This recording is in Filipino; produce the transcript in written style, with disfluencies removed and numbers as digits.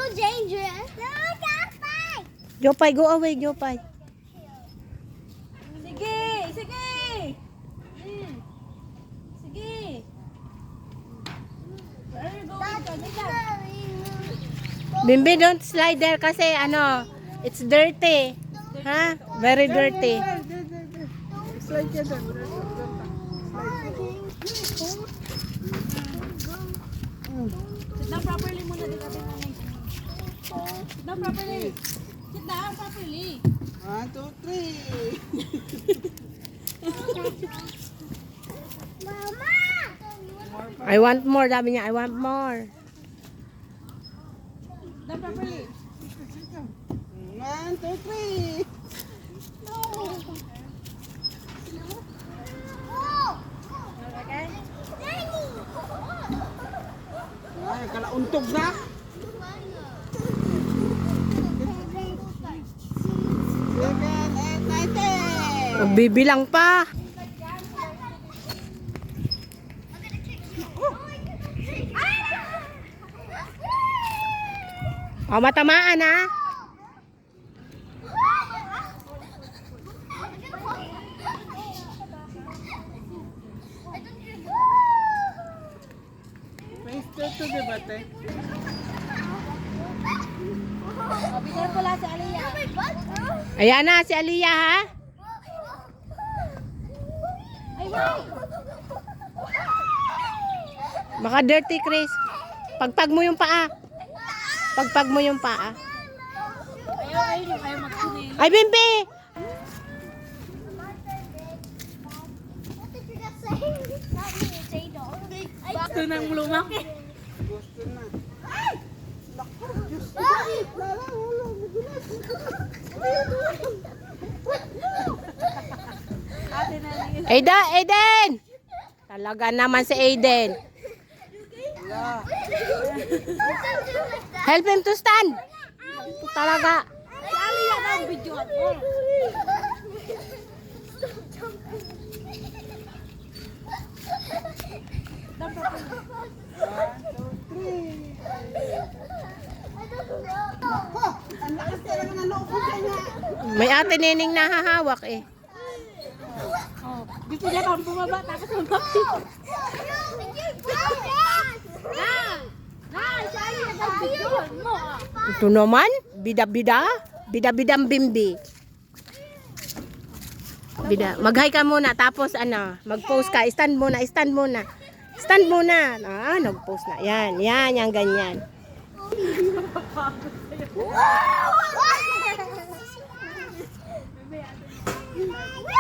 too dangerous. No, Jopay. Jopay, go away, Jopay. Sige, sige. Sige. Where are you going? Bimbi, don't slide there kasi ano, it's dirty. Ha? Very dirty. Slide ka dyan. Sit down properly muna dito natin nanay. Sit down properly. Sit down properly. 1, 2, 3. Mama. I want more, sabi niya, I want more. Sit down properly. 1, 2, 3. Okay? Ay, kalauntog na. 7, 8, 9, 10. Magbibilang pa. O, matamaan ha. May start to the bate. Bigyan ko lang si Aliyah. Ayan na, si Aliyah ha. Ay, wait. Baka dirty, Chris. Pagpag mo yung paa. Pagpag mo yung paa. Ayaw magkunin. Ay, Bimbi! Gusto nang lumaki. Gusto na. Naku, Diyos ko. Lala, ulo, magulas. Ate na lang. Aiden! Talaga naman si Aiden. Wala. Help him to stand. Talaga. Si Aliyah na ang videohan mo. Down properly. 1, 2, 3. Naku, ang lakas talaga ng loob ko kanya. May ate nining nahahawak eh. Oh, gusto niya kang bumaba tapos lumaki. Si Aliyah na ang videohan mo. Ito naman, bida-bida. Bida-bidang Bimbi. Bida. Mag-hi ka muna, tapos ano, mag-post ka. Stand muna, stand muna. Stand muna. Ah, nag-post na. Yan, yan, yan, ganyan.